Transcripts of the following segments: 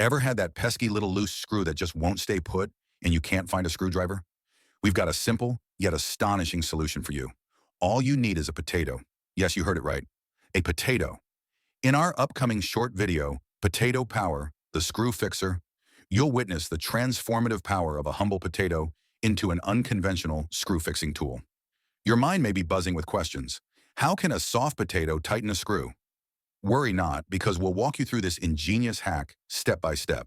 Ever had that pesky little loose screw that just won't stay put and you can't find a screwdriver? We've got a simple yet astonishing solution for you. All you need is a potato. Yes, you heard it right. A potato. In our upcoming short video, Potato Power, the Screw Fixer, you'll witness the transformative power of a humble potato into an unconventional screw-fixing tool. Your mind may be buzzing with questions. How can a soft potato tighten a screw? Worry not, because we'll walk you through this ingenious hack step by step.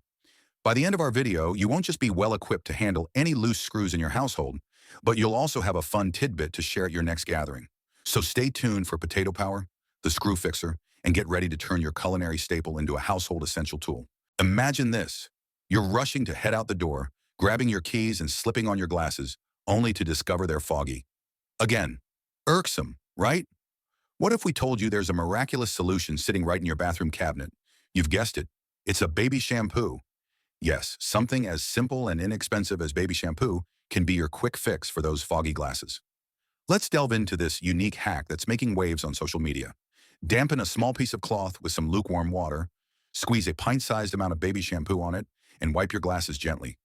By the end of our video, you won't just be well-equipped to handle any loose screws in your household, but you'll also have a fun tidbit to share at your next gathering. So stay tuned for Potato Power, the Screw Fixer, and get ready to turn your culinary staple into a household essential tool. Imagine this. You're rushing to head out the door, grabbing your keys and slipping on your glasses, only to discover they're foggy. Again, irksome, right? What if we told you there's a miraculous solution sitting right in your bathroom cabinet? You've guessed it. It's a baby shampoo. Yes, something as simple and inexpensive as baby shampoo can be your quick fix for those foggy glasses. Let's delve into this unique hack that's making waves on social media. Dampen a small piece of cloth with some lukewarm water, squeeze a pint-sized amount of baby shampoo on it, and wipe your glasses gently.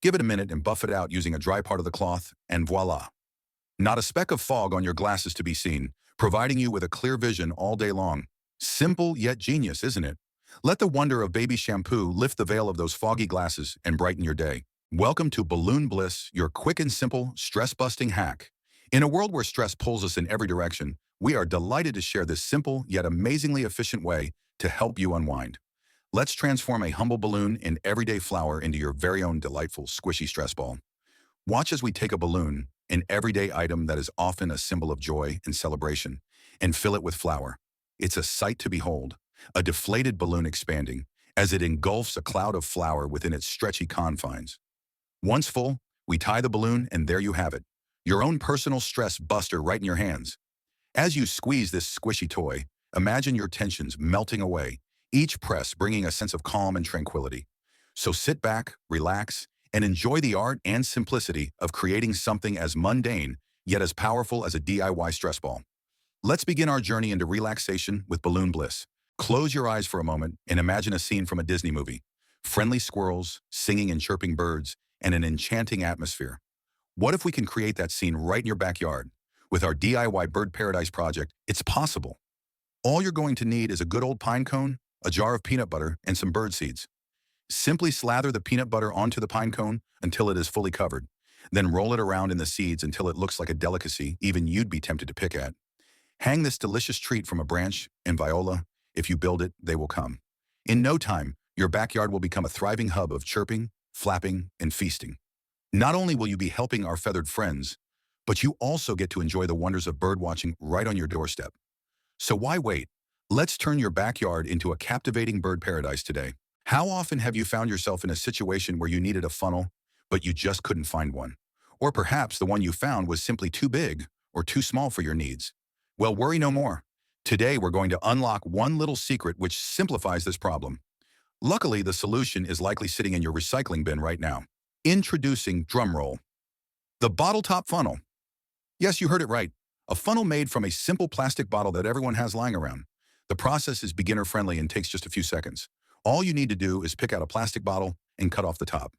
Give it a minute and buff it out using a dry part of the cloth, and voila! Not a speck of fog on your glasses to be seen, providing you with a clear vision all day long. Simple yet genius, isn't it? Let the wonder of baby shampoo lift the veil of those foggy glasses and brighten your day. Welcome to Balloon Bliss, your quick and simple, stress-busting hack. In a world where stress pulls us in every direction, we are delighted to share this simple yet amazingly efficient way to help you unwind. Let's transform a humble balloon in everyday flower into your very own delightful, squishy stress ball. Watch as we take a balloon, an everyday item that is often a symbol of joy and celebration, and fill it with flour. It's a sight to behold, a deflated balloon expanding as it engulfs a cloud of flour within its stretchy confines. Once full, we tie the balloon and there you have it, your own personal stress buster right in your hands. As you squeeze this squishy toy, imagine your tensions melting away, each press bringing a sense of calm and tranquility. So sit back, relax, and enjoy the art and simplicity of creating something as mundane yet as powerful as a DIY stress ball. Let's begin our journey into relaxation with Balloon Bliss. Close your eyes for a moment and imagine a scene from a Disney movie. Friendly squirrels, singing and chirping birds, and an enchanting atmosphere. What if we can create that scene right in your backyard? With our DIY Bird Paradise project, it's possible. All you're going to need is a good old pine cone, a jar of peanut butter, and some bird seeds. Simply slather the peanut butter onto the pine cone until it is fully covered. Then roll it around in the seeds until it looks like a delicacy even you'd be tempted to pick at. Hang this delicious treat from a branch, and voila, if you build it, they will come. In no time, your backyard will become a thriving hub of chirping, flapping, and feasting. Not only will you be helping our feathered friends, but you also get to enjoy the wonders of bird watching right on your doorstep. So why wait? Let's turn your backyard into a captivating bird paradise today. How often have you found yourself in a situation where you needed a funnel, but you just couldn't find one? Or perhaps the one you found was simply too big or too small for your needs. Well, worry no more. Today, we're going to unlock one little secret which simplifies this problem. Luckily, the solution is likely sitting in your recycling bin right now. Introducing, drumroll, the bottle top funnel. Yes, you heard it right. A funnel made from a simple plastic bottle that everyone has lying around. The process is beginner-friendly and takes just a few seconds. All you need to do is pick out a plastic bottle and cut off the top.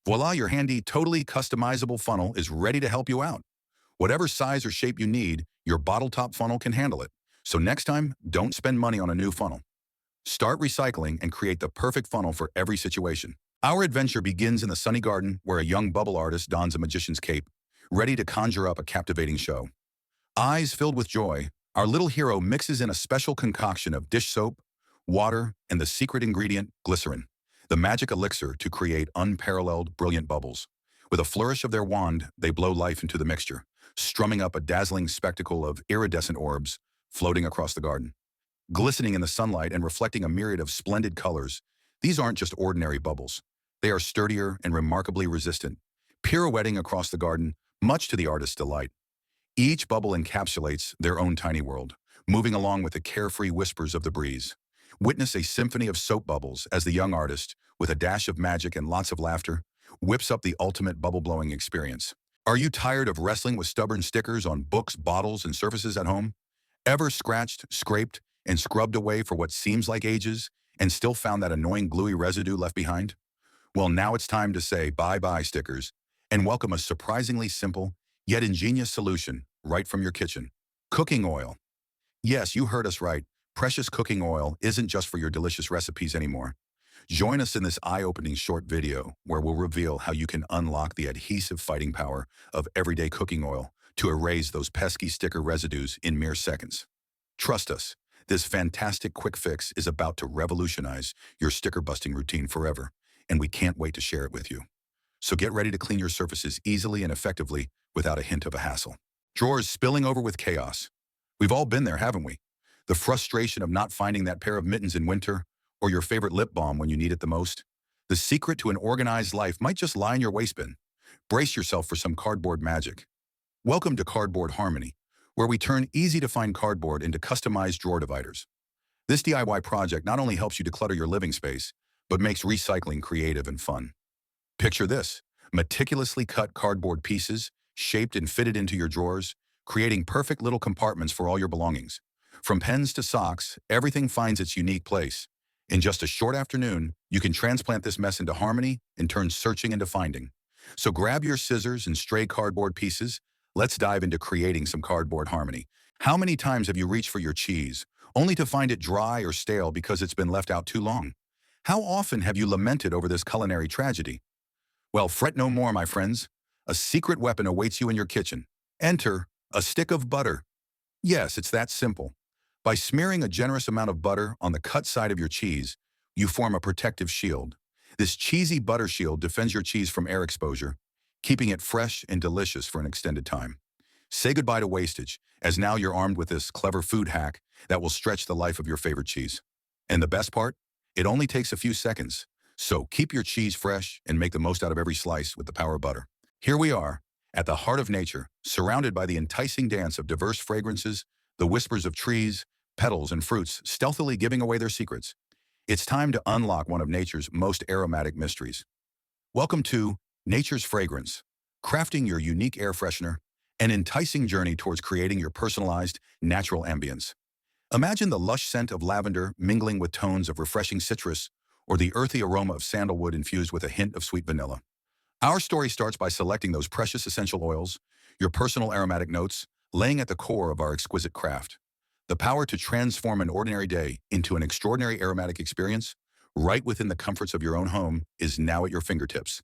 Voila, your handy, totally customizable funnel is ready to help you out. Whatever size or shape you need, your bottle top funnel can handle it. So next time, don't spend money on a new funnel. Start recycling and create the perfect funnel for every situation. Our adventure begins in the sunny garden where a young bubble artist dons a magician's cape, ready to conjure up a captivating show. Eyes filled with joy, our little hero mixes in a special concoction of dish soap, water, and the secret ingredient, glycerin, the magic elixir to create unparalleled, brilliant bubbles. With a flourish of their wand, they blow life into the mixture, strumming up a dazzling spectacle of iridescent orbs floating across the garden. Glistening in the sunlight and reflecting a myriad of splendid colors, these aren't just ordinary bubbles. They are sturdier and remarkably resistant, pirouetting across the garden, much to the artist's delight. Each bubble encapsulates their own tiny world, moving along with the carefree whispers of the breeze. Witness a symphony of soap bubbles as the young artist, with a dash of magic and lots of laughter, whips up the ultimate bubble-blowing experience. Are you tired of wrestling with stubborn stickers on books, bottles, and surfaces at home? Ever scratched, scraped, and scrubbed away for what seems like ages, and still found that annoying gluey residue left behind? Well, now it's time to say bye-bye stickers and welcome a surprisingly simple yet ingenious solution right from your kitchen. Cooking oil. Yes, you heard us right. Precious cooking oil isn't just for your delicious recipes anymore. Join us in this eye-opening short video where we'll reveal how you can unlock the adhesive fighting power of everyday cooking oil to erase those pesky sticker residues in mere seconds. Trust us, this fantastic quick fix is about to revolutionize your sticker-busting routine forever, and we can't wait to share it with you. So get ready to clean your surfaces easily and effectively without a hint of a hassle. Drawers spilling over with chaos. We've all been there, haven't we? The frustration of not finding that pair of mittens in winter, or your favorite lip balm when you need it the most. The secret to an organized life might just lie in your waste bin. Brace yourself for some cardboard magic. Welcome to Cardboard Harmony, where we turn easy-to-find cardboard into customized drawer dividers. This DIY project not only helps you declutter your living space, but makes recycling creative and fun. Picture this: meticulously cut cardboard pieces, shaped and fitted into your drawers, creating perfect little compartments for all your belongings. From pens to socks, everything finds its unique place. In just a short afternoon, you can transplant this mess into harmony and turn searching into finding. So grab your scissors and stray cardboard pieces. Let's dive into creating some cardboard harmony. How many times have you reached for your cheese, only to find it dry or stale because it's been left out too long? How often have you lamented over this culinary tragedy? Well, fret no more, my friends. A secret weapon awaits you in your kitchen. Enter a stick of butter. Yes, it's that simple. By smearing a generous amount of butter on the cut side of your cheese, you form a protective shield. This cheesy butter shield defends your cheese from air exposure, keeping it fresh and delicious for an extended time. Say goodbye to wastage, as now you're armed with this clever food hack that will stretch the life of your favorite cheese. And the best part? It only takes a few seconds. So keep your cheese fresh and make the most out of every slice with the power of butter. Here we are, at the heart of nature, surrounded by the enticing dance of diverse fragrances, the whispers of trees, petals, and fruits stealthily giving away their secrets. It's time to unlock one of nature's most aromatic mysteries. Welcome to Nature's Fragrance, crafting your unique air freshener, an enticing journey towards creating your personalized, natural ambience. Imagine the lush scent of lavender mingling with tones of refreshing citrus, or the earthy aroma of sandalwood infused with a hint of sweet vanilla. Our story starts by selecting those precious essential oils, your personal aromatic notes, laying at the core of our exquisite craft. The power to transform an ordinary day into an extraordinary aromatic experience, right within the comforts of your own home, is now at your fingertips.